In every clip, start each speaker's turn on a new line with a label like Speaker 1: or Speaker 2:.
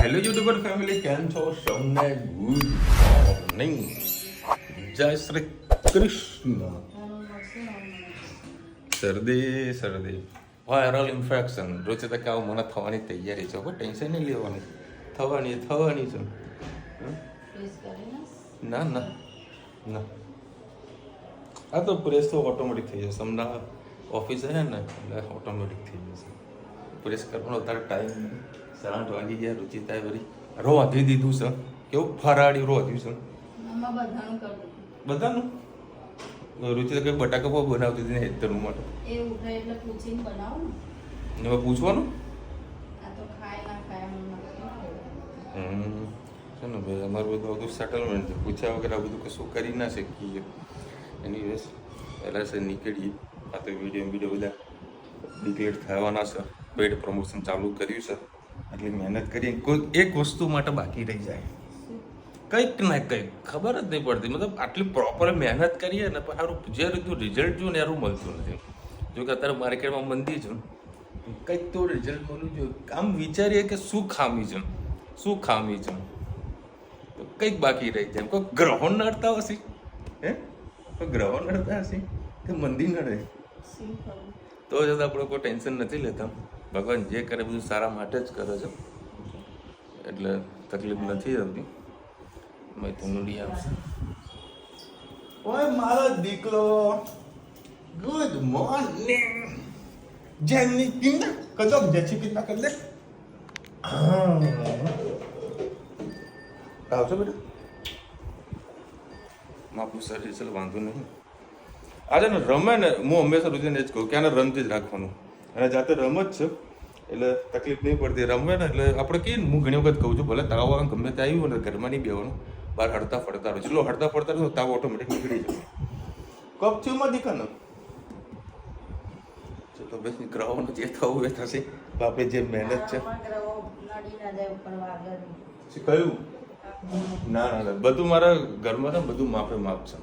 Speaker 1: Hello YouTuber family, કેમ છો? સૌને ગુડ મોર્નિંગ, જય શ્રી કૃષ્ણ. શરદી વાયરલ ઇન્ફેક્શન રોજ તક આવું મને થવાની તૈયારી છે. કોઈ ટેન્શન નહીં લેવાની, થવાની છે. ના ના ના, આ તો પ્રેસ તો ઓટોમેટિક થઈ જશે. હમણાં ઓફિસ છે ને એટલે ઓટોમેટિક થઈ જશે. પ્રેસ કરવાનો અત્યારે ટાઈમ 7 વાગી ગયા. રુચિતાએ વળી રોધી દીધું છે. કેવું ફરાળી રોધ્યું છે બધાનું. રુચિતા કંઈક બટાકા પાવ બનાવતી હતી ને હેતરનું માટે.
Speaker 2: એ ઉઠે એટલે પૂછીને બનાવો ને.
Speaker 1: એમાં પૂછવાનું
Speaker 2: આ તો ખાય ના ખાય
Speaker 1: છે ને ભાઈ. અમારું બધું બધું સેટલમેન્ટ છે. પૂછ્યા વગર આ બધું કશું કરી ના શકીએ. એની વેસ પહેલાં છે નીકળીએ. આ તો વિડીયો બધા ડિક્લેર થવાના છે. પેડ પ્રમોશન ચાલુ કર્યું છે. આટલી મહેનત કરી કોઈ એક વસ્તુ માટે બાકી રહી જાય, કંઈક ના કંઈક ખબર જ નહીં પડતી. મતલબ આટલી પ્રોપર મહેનત કરીએ ને પણ સારું જે રીતનું રિઝલ્ટ જોયું ને સારું મળતું નથી. જો કે અત્યારે માર્કેટમાં મંદી છે, કંઈક તો રિઝલ્ટ મળવું જોઈએ. આમ વિચારીએ કે શું ખામી છે તો કંઈક બાકી રહી જાય. કોઈ ગ્રહણ નડતા હશે, કોઈ ગ્રહણ નડતા હશે કે મંદી નડે તો જ આપણે કોઈ ટેન્શન નથી લેતા. ભગવાન જે કરે બધું સારા માટે જ કરે છે, એટલે તકલીફ નથી આવતી. મેં તો નડી આવશે. ઓય મારો દીકરો, ગુડ મોર્નિંગ. જેમની કિન્ના કદમ જેછી કિન્ના કર લે. આવશે બેટા, માપનું શરીર છે, વાંધો નહીં. આજે ને રમે ને, હું હંમેશા રૂટીને જ કહું કે આને રમતી જ રાખવાનું. અને જાતે રમત છે એટલે તકલીફ નહીં પડતી. રમે ને એટલે આપણે કહીએ ને, હું ઘણી વખત કહું છું, ભલે તાવ આવે ગમે તે આવ્યું ને ઘરમાં નહીં બેવાનું, બહાર હડતા ફરતા રહો. ચલો હડતા ફરતા રહો, તાવ ઓટોમેટિક નીકળી જાય. કપ થયું દીકા ને ચલો ભાઈ, ગ્રહોનું જે થવું એ થશે. બાપે જે મહેનત છે. કયું ના બધું મારા ઘરમાં ને બધું માપે માપ છે,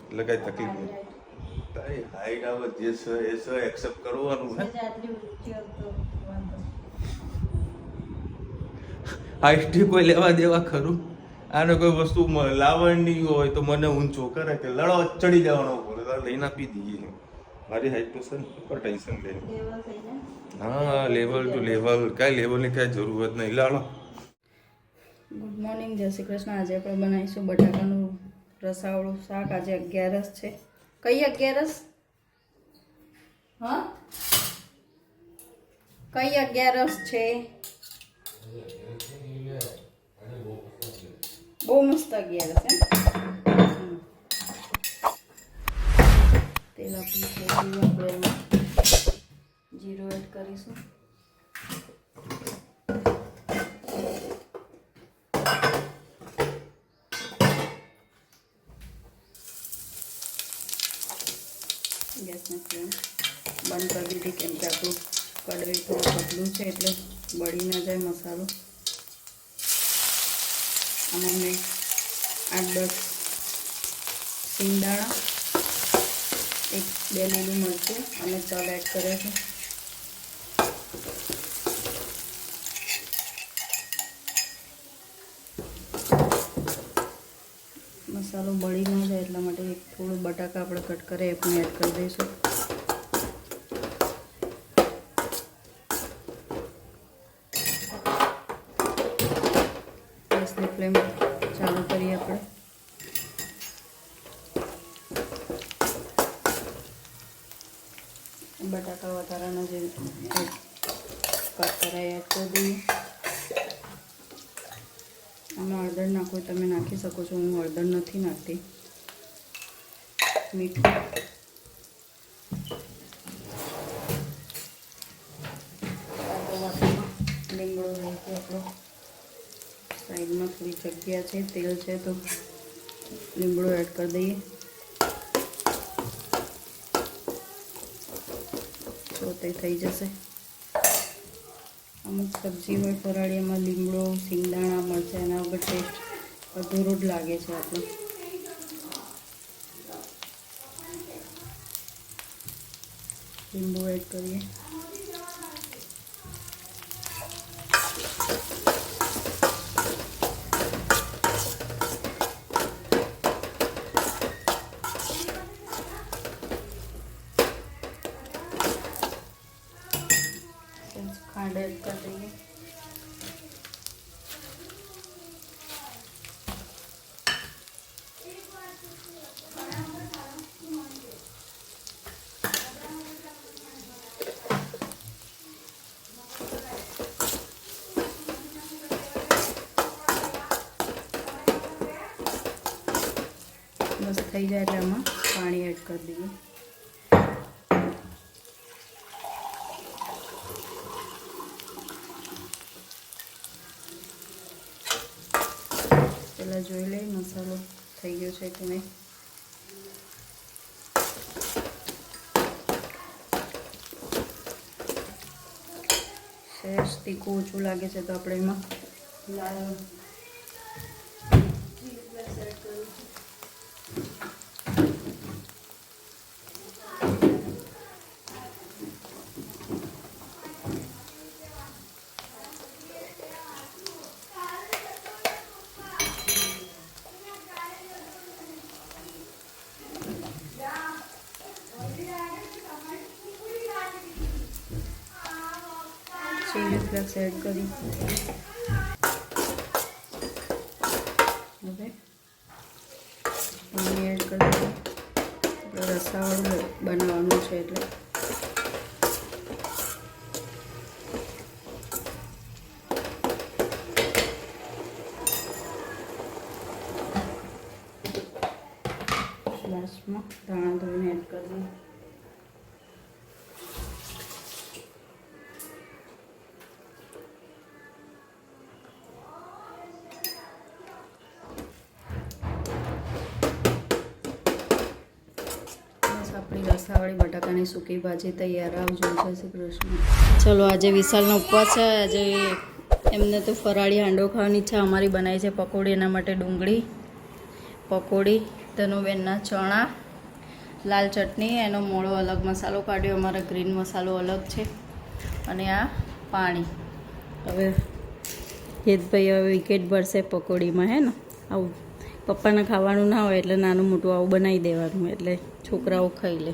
Speaker 1: એટલે કઈ તકલીફ નહીં. તારી હાઈટ આવે જે છે એ છે, એક્સેપ્ટ કરવાનું ને. હાઈટથી કોઈ લેવા દેવા ખરું? આને કોઈ વસ્તુ લાવવાની હોય તો મને ઊંચો કરે કે લડો ચડી જવાનો બોલે તો લઈને આપી દઈએ. મારી હાઈટ તો છે ને, ઉપર ટેન્શન લે. હા, લેવલ ટુ લેવલ, કાંઈ લેવલની કાંઈ જરૂરત નહીં. લાડો.
Speaker 2: ગુડ મોર્નિંગ, જય શ્રી કૃષ્ણ. આજે આપણે બનાવીશું બટાકાનું રસાવાળું શાક. આજે 11 છે. કઈ 11? હા, કઈ 11 છે? બહુ મસ્ત 11 છે. તેલ આપણે જીરો એડ કરીશું. ગેસની ફ્લેમ બંધ કરી દીધી, કેમ કે આપણું કડવી થોડું પતલું છે એટલે બળી ના જાય મસાલો. અને મેં 8-10 સિંગદાણા, 1-2 લીલું મરચું અને તલ એડ કરે છે. મસાલો બળી ના જાય એટલા માટે થોડું બટાકા આપણે કટ કરે એ પણ એડ કરી દઈશું. ગેસની ફ્લેમ ચાલુ કરીએ આપણે. બટાકા વધારાના જે કટ કરાય એડ કરી દઈએ. આમાં હળદર નાખો તમે નાખી શકો છો, હું હળદર નથી નાખતી. મીઠું, લીમડો રહે છે આપણો, સાઈડમાં થોડી જગ્યા છે, તેલ છે તો લીમડો એડ કરી દઈએ. તો તે થઈ જશે. અમુક સબ્જી હોય ફરાળી, એમાં લીમડો, સિંગદાણા, મરચાં એના વગર ટેસ્ટ અધૂરો જ લાગે છે આપણો. લીંબુ એડ કરીએ. સરસ થઈ જાય એટલે આમાં પાણી એડ કરી દઈએ. પહેલાં જોઈ લઈએ મસાલો થઈ ગયો છે કે નહીં. સહેજ તીખું ઓછું લાગે છે તો આપણે એમાં લાલ ચીલી ફ્લેક્સ એડ કરી. હવે પાણી એડ કરી દઈએ. આપણે રસાવાળું બનાવવાનું છે એટલે લાસ્ટમાં ધાણા ધોઈને એડ કરી દઈએ. આપણી રસાવાળી બટાકાની સૂકી ભાજી તૈયાર. આવજો. જય શ્રી કૃષ્ણ. ચલો આજે વિશાલનો ઉપવાસ છે. આજે એમને તો ફરાળી હાંડવો ખાવાની ઈચ્છા. અમારી બનાવી છે પકોડી. એના માટે ડુંગળી પકોડી, ધનુબેનના ચણા, લાલ ચટણી, એનો મોળો અલગ મસાલો કાઢ્યો, અમારા ગ્રીન મસાલો અલગ છે, અને આ પાણી. હવે હેતભાઈ હવે વિકેટ ભરશે પકોડીમાં, હે ને? આવું પપ્પાને ખાવાનું ના હોય એટલે નાનું મોટું આવું બનાવી દેવાનું, એટલે છોકરાઓ ખાઈ લે.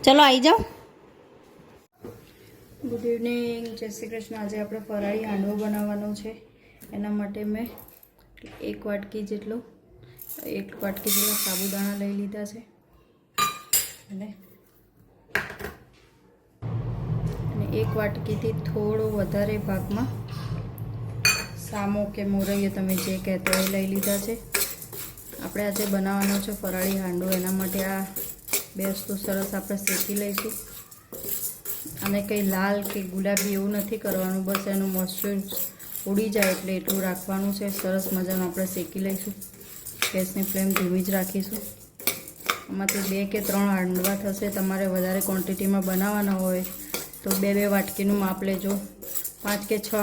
Speaker 2: ચલો આવી જાઓ. ગુડ ઇવનિંગ, જય શ્રી કૃષ્ણ. આજે આપણે ફરાળી હાંડવો બનાવવાનો છે. એના માટે મેં એક વાટકી જેટલા સાબુદાણા લઈ લીધા છે, અને એક વાટકીથી થોડો વધારે ભાગમાં સામો કે મોરૈયો તમે જે કહેતો એ લઈ લીધા છે. આપણે આજે બનાવવાનો છે ફરાળી હાંડવો. એના માટે આ બે વસ્તુ સરસ આપણે શેકી લઈશું. અને કંઈ લાલ કે ગુલાબી એવું નથી કરવાનું, બસ એનું મોઇશ્ચર ઉડી જાય એટલે એટલું રાખવાનું છે. સરસ મજાનું આપણે શેકી લઈશું. ગેસની ફ્લેમ ધીમી જ રાખીશું. આમાંથી 2 કે 3 હાંડવા થશે. તમારે વધારે ક્વોન્ટિટીમાં બનાવવાના હોય તો 2 વાટકીનું માપ લેજો. 5 કે 6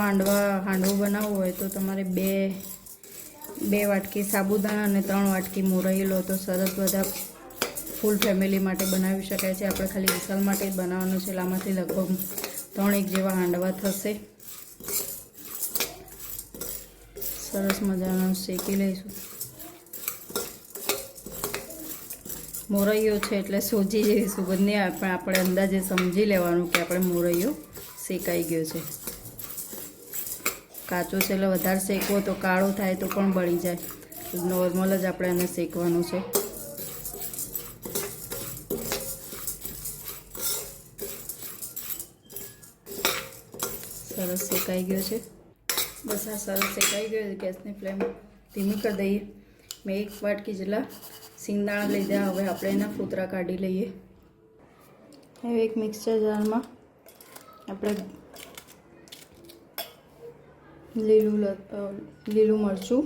Speaker 2: હાંડવો બનાવવો હોય તો તમારે 2 વાટકી સાબુદાણા અને 3 વાટકી મોરૈયું લો તો સરસ. બધા ફૂલ ફેમિલી માટે બનાવી શકાય છે. આપણે ખાલી વિશાલ માટે જ બનાવવાનું છે. આમાંથી લગભગ 3 જેવા હાંડવા થશે. સરસ મજાનું શેકી લઈશું. મોરૈયો છે એટલે સોજી જેવી સુગંધ નહીં આવે, પણ આપણે અંદાજે સમજી લેવાનું કે આપણે મોરૈયો શેકાઈ ગયો છે. કાચો છે એટલે વધારે શેકવો તો કાળો થાય તો પણ બળી જાય. નોર્મલ જ આપણે એને શેકવાનું છે. સરસ શેકાઈ ગયો છે. બસ આ સરસ શેકાઈ ગયો છે. ગેસની ફ્લેમ ધીમી કરી દઈએ. મેં 1 વાટકી જેટલા સિંગદાણા લીધા. હવે આપણે એના ફૂતરા કાઢી લઈએ. હવે એક મિક્સર જારમાં આપણે લીલું મરચું,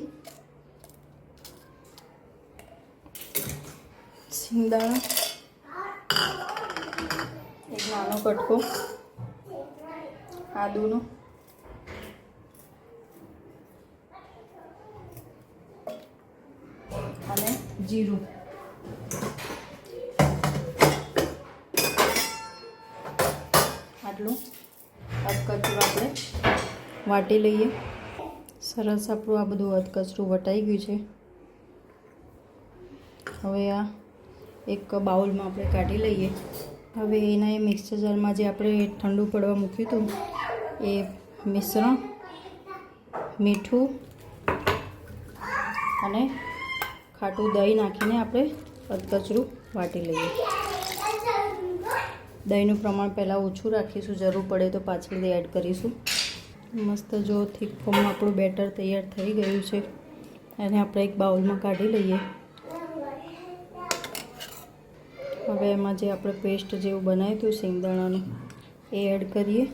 Speaker 2: સિંગદાણા, એક નાનો કટકો આદુનો, અને જીરું. આટલું અધકચરું આપણે વાટી લઈએ. સરસ આપણું આ બધું અધકચરું વટાઈ ગયું છે. હવે આ એક બાઉલમાં આપણે કાઢી લઈએ. હવે એના એ મિક્સર જારમાં જે આપણે ઠંડુ પડવા મૂક્યું હતું એ મિશ્રણ, મીઠું અને ખાટું દહીં નાખીને આપણે અધકચરું વાટી લઈએ. દહીંનું પ્રમાણ પહેલાં ઓછું રાખીશું, જરૂર પડે તો પાછળથી એડ કરીશું. મસ્ત જો થીક ફોર્મમાં આપણું બેટર તૈયાર થઈ ગયું છે. એને આપણે એક બાઉલમાં કાઢી લઈએ. હવે એમાં જે આપણે પેસ્ટ જેવું બનાવ્યું હતું સિંગદાણાનું એ એડ કરીએ.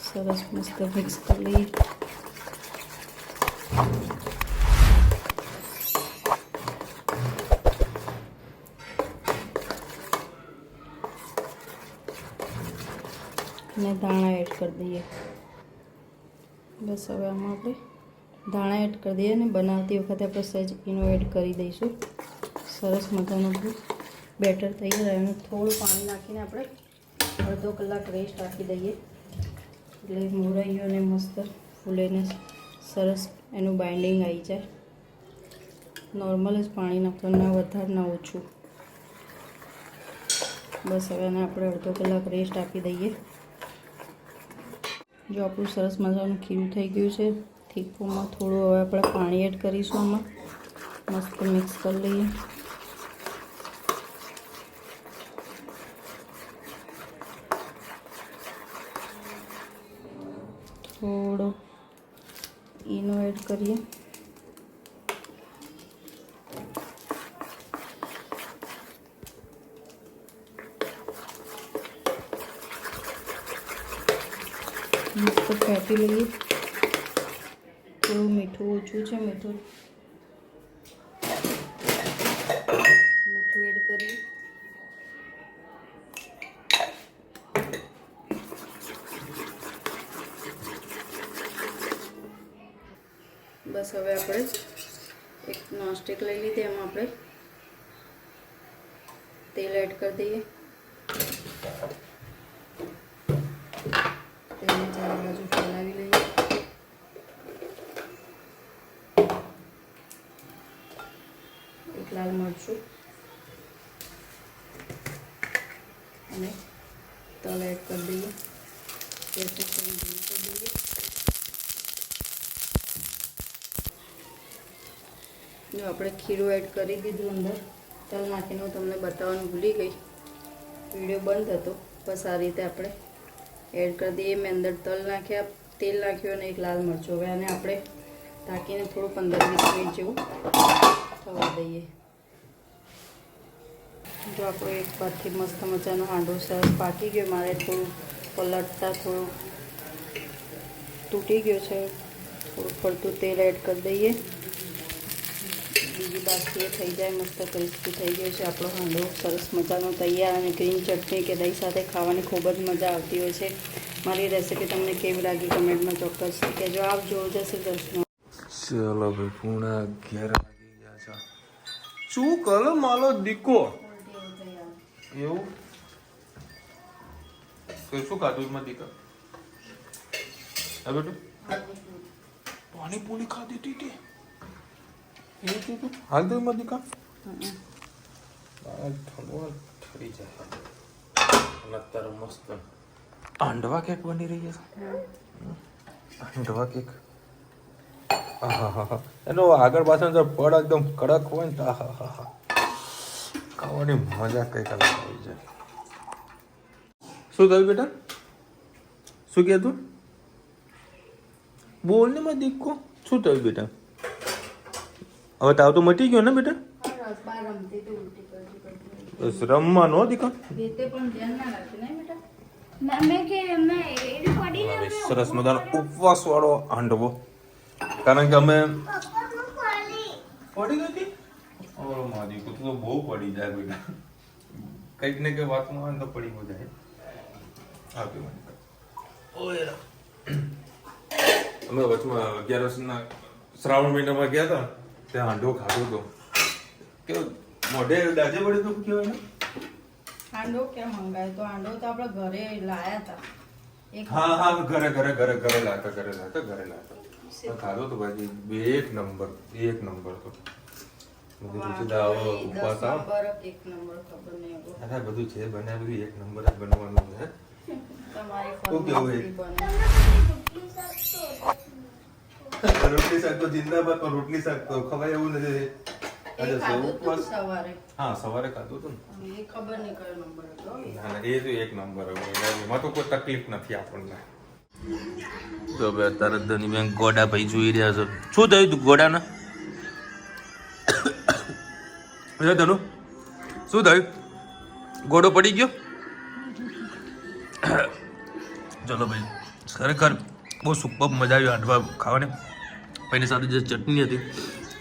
Speaker 2: સરસ મસ્ત મિક્સ કરી લઈએ. અને દાણા એડ કરી દઈએ. બસ હવે આમાં આપણે દાણા એડ કરી દઈએ અને બનાવતી વખતે આપણે સહેજ ઈનો એડ કરી દઈશું. સરસ મજાનું બેટર તૈયાર આવે અને થોડું પાણી નાખીને આપણે અડધો કલાક રેસ્ટ રાખી દઈએ એટલે મોરાઈઓને મસ્ત ફૂલેને સરસ એનું બાઇન્ડિંગ આવી જાય. નોર્મલ જ પાણી નાખવાનું, ના વધારે ના ઓછું. બસ હવે એને આપણે અડધો કલાક રેસ્ટ આપી દઈએ. જો આપણું સરસ મજાનું ખીરું થઈ ગયું છે થીક ફોર્મમાં. થોડું હવે આપણે પાણી એડ કરીશું આમાં. મસ્ત મિક્સ કરી લઈએ. થોડો ઈનો એડ કરીએ. મસ્ત ફેંટી લઈએ. થોડું મીઠું ઓછું છે, મીઠું એડ કરીએ. બસ હવે આપણે એક નોનસ્ટિક લઈ લીધી, એમાં આપણે તેલ એડ કરી દઈએ. તેલને ચારે બાજુ ફેલાવી લઈએ. એક લાલ મરચું અને તલ એડ કરી દઈએ. ગેસની ફ્લેમ ધીમી કરી દઈએ. જો આપણે ખીરું એડ કરી દીધું અંદર. તલ નાખીને હું તમને બતાવવાનું ભૂલી ગઈ, વિડીયો બંધ હતો. બસ આ રીતે આપણે એડ કરી દઈએ. મેં અંદર તલ નાખ્યા, તેલ નાખ્યું અને એક લાલ મરચું. હવે આને આપણે ઢાંકીને થોડું 15-20 મિનિટ જેવું થવા દઈએ. જો આપણો એક બાજુથી મસ્ત મજાનો હાંડવો સરસ પાકી ગયો. મારે થોડું પલટતા થોડું તૂટી ગયો છે. થોડું પડતું તેલ એડ કરી દઈએ. બીજી બાજુ એ થઈ જાય, મસ્ત ક્રિસ્પી થઈ ગયો છે આપણો હાંડવો. સરસ મજાનો તૈયાર. અને ગ્રીન ચટણી કે દહીં સાથે ખાવાની ખૂબ જ મજા આવતી હોય છે. મારી રેસીપી તમને કેવી લાગી કમેન્ટમાં ચોક્કસ કહેજો. આવજો. જય શ્રી કૃષ્ણ.
Speaker 1: ચલો ભાઈ, પૂણા 11 વાગી ગયા છે. શું કલ માલો દીકો એવું તો શું ખાધું એમાં દીકા? હા બેટું, પાણીપુરી ખાધી હતી તે એવું કીધું. હાલ તો એમાં દીકા ઠરી જાય. અને અત્યારે મસ્ત આંડવા કેક બની રહી છે. આંડવા કેક એનો આગળ પાછળ પડ એકદમ કડક હોય ને ખાવાની મજા કઈ અલગ આવી જાય. શું થયું બેટા? શું કહેતું? બોલ ને માં દીકો. શું થયું બેટા? હવે તાવ તો મટી ગયો ને બેટા? બસ રમવાનો દીકા. સરસ મજાનો ઉપવાસ વાળો હાંડવો. કારણ કે અમે પડી ગઈ હતી. ઓલો મારી તું તો બહુ પડી જાય બેટા. કંઈક ને કંઈક વાતમાં તો પડી જાય. અમે વચમાં 11 શ્રાવણ મહિનામાં ગયા હતા, ત્યાં હાંડવો ખાધો હતો. કેવું મોઢે દાજે પડે તો કેવાય ને.
Speaker 2: હાંડવો કેમ મંગાય? તો હાંડવો તો આપણે ઘરે લાયા હતા.
Speaker 1: હા ઘરે લાતા ખાધો તો ભાઈ. એક નંબર તો બધું છે બને બધું એક નંબર જ બનવાનું છે. રોટલી શાક તો જિંદાબાદ, પણ રોટલી શાક તો ખવાય એવું નથી. સવારે ખાધું હતું ને.
Speaker 2: ખબર નહીં કયો નંબર હતો.
Speaker 1: એ તો એક નંબર. એમાં તો કોઈ તકલીફ નથી આપણને. તો હવે અત્યારે ધની બેન ગોડા ભાઈ જોઈ રહ્યા છો. શું થયું તું ગોડાના? ધનુ શું થયું? ગોડો પડી ગયો? ચલો ભાઈ, ખરેખર બહુ સુપર મજા આવી હાંડવા ખાવાની. એની સાથે જે ચટણી હતી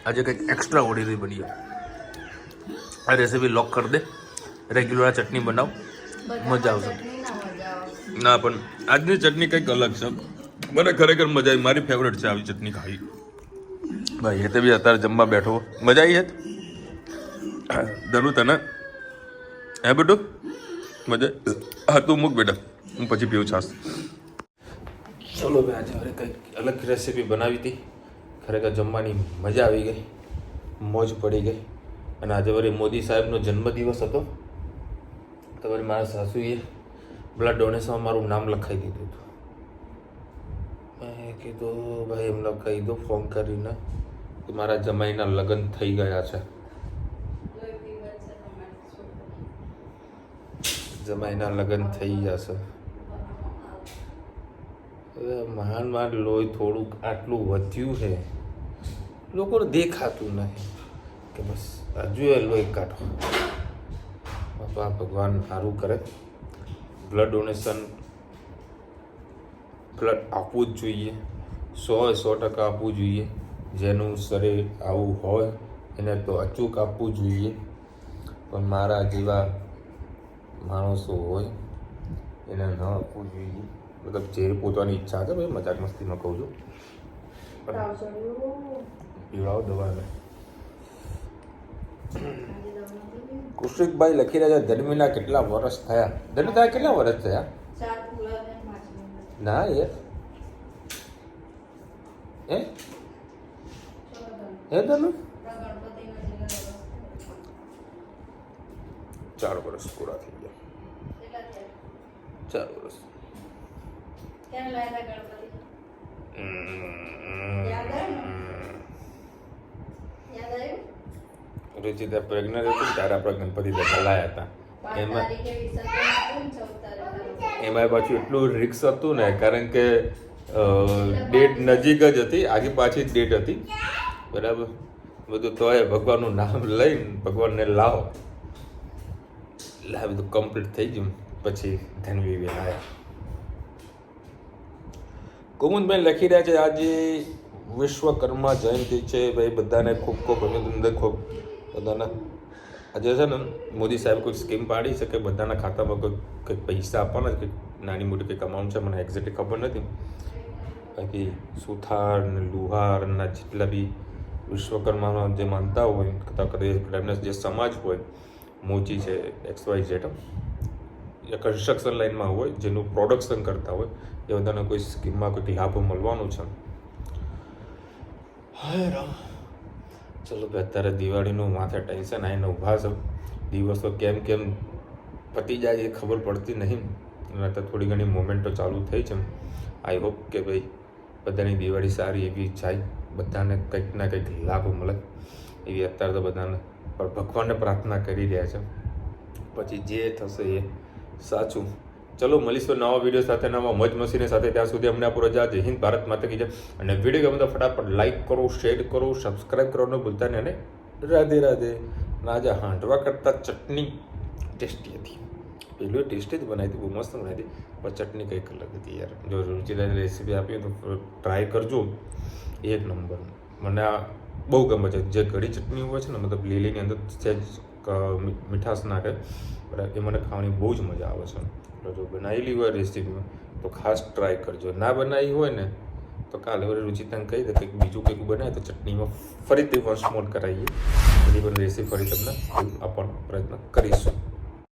Speaker 1: આજે કંઈક એક્સ્ટ્રા ઓર્ડિનરી બની ગયો. આ રેસીપી લોક કરી દે, રેગ્યુલર આ ચટણી બનાવ, મજા આવશે. ના પણ આજની ચટણી કંઈક અલગ છે, મને ખરેખર મજા આવી. મારી ફેવરેટ છે આવી ચટણી ખાવી. ભાઈ એ તો બી અત્યારે જમવા બેઠો, મજા આવી હે ધનુ તને? હે બેટું મજા? હા તું મૂક બેટા, હું પછી પીવું છાસ. ચલો ભાઈ, આજે હવે કંઈક અલગ રેસીપી બનાવી હતી. ખરેખર જમવાની મજા આવી ગઈ, મોજ પડી ગઈ. અને આજે વળી મોદી સાહેબનો જન્મદિવસ હતો તો વળી મારા સાસુએ બ્લડ ડોનેશનમાં મારું નામ લખાઈ દીધું હતું. મેં કીધું ભાઈ એમ લખાઈ દો ફોન કરીને કે મારા જમાઈના લગ્ન થઈ ગયા છે. જમાઈના લગ્ન થઈ ગયા છે. હવે માંડ લોહી થોડુંક આટલું વધ્યું છે, લોકોને દેખાતું નહીં કે બસ હજુ એ લોહી કાઢો. બાપા ભગવાન સારું કરે. બ્લડ ડોનેશન, બ્લડ આપવું જ જોઈએ, 100% આપવું જોઈએ. જેનું શરીર આવું હોય એને તો અચૂક આપવું જોઈએ. પણ મારા જેવા માણસો હોય એને ન આપવું જોઈએ. મતલબ જે પોતાની ઈચ્છા છે, ભાઈ મજાક મસ્તીમાં કહું છું. પીવડાવો દવાને. કુશિકભાઈ લખી રહ્યા છે ધર્મીના કેટલા વર્ષ થયા? ધર્મી તારા કેટલા વર્ષ થયા? ના યાર, હે તમે 4 વર્ષ પૂરા થઈ ગયા. 4 વર્ષ. રુચિતા પ્રેગ્નન્ટ હતી તારા પર ગણપતિ દાદા લાયા હતા. એમાં પાછું એટલું રિક્સ હતું ને, કારણ કે ડેટ નજીક જ હતી, આગે પાછી જ ડેટ હતી બરાબર. બધું તોય ભગવાનનું નામ લઈને ભગવાનને લાવો, બધું કમ્પ્લીટ થઈ ગયું. પછી ધનવી બેન આવ્યા. કુમુદબેન લખી રહ્યા છે આજે વિશ્વકર્મા જયંતિ છે. ભાઈ બધાને ખૂબ ખૂબ અભિનંદન. ખૂબ બધાના આજે છે ને મોદી સાહેબ કોઈ સ્કીમ પાડી છે કે બધાના ખાતામાં કંઈક પૈસા આપવાના, કંઈક નાની મોટી કંઈક અમાઉન્ટ છે, મને એક્ઝેક્ટલી ખબર નથી. બાકી સુથાર ને લુહારના જેટલા બી વિશ્વકર્માના જે માનતા હોય, કદાચ એમના જે સમાજ હોય, મોચી છે, XYZ કન્સ્ટ્રક્શન લાઇનમાં હોય, જેનું પ્રોડક્શન કરતા હોય, એ બધાને કોઈ સ્કીમમાં કોઈક લાભ મળવાનું છે. હા રામ. ચલો ભાઈ, અત્યારે દિવાળીનું માથે ટેન્શન આવીને ઊભા છે. દિવસો કેમ પતી જાય એ ખબર પડતી નહીં. અને અત્યારે થોડી ઘણી મોમેન્ટો ચાલુ થઈ છે. આઈ હોપ કે ભાઈ બધાની દિવાળી સારી એવી જાય, બધાને કંઈક ના કંઈક લાભ મળે એવી અત્યારે તો બધાને પણ ભગવાનને પ્રાર્થના કરી રહ્યા છે. પછી જે થશે એ સાચું. ચલો મળીશું નવા વિડીયો સાથે, નવા મોજ મસ્તીની સાથે. ત્યાં સુધી અમને આપો રજા. જય હિન્દ, ભારત માતા કી જય. અને વિડીયો ગમે તો ફટાફટ લાઈક કરો, શેર કરો, સબસ્ક્રાઈબ કરવાનું ભૂલતા નહીં. અને રાધે રાધે. આજે હાંડવા કરતાં ચટણી ટેસ્ટી હતી. પેલું ટેસ્ટી જ બનાવી હતી, બહુ મસ્ત બનાવી હતી, પણ ચટણી કંઈક અલગ હતી યાર. જો રુચિલાની રેસીપી આપી તો ટ્રાય કરજો, એક નંબર. મને આ બહુ ગમે છે. જે ઘડી ચટણી હોય છે ને, મતલબ લીલીની અંદર સહેજ મીઠાશ નાખે બરાબર, એ મને ખાવાની બહુ જ મજા આવે છે. જો બનાવેલી હોય રેસીપીમાં તો ખાસ ટ્રાય કરજો. ના બનાવી હોય ને તો કાલે વળી રુચિતાને કહી દે કંઈક બીજું કંઈક બનાવે તો ચટણીમાં ફરીથી વોશ મોડ કરાવીએ. બધી પણ રેસીપી ફરી તમને આપવાનો પ્રયત્ન કરીશું.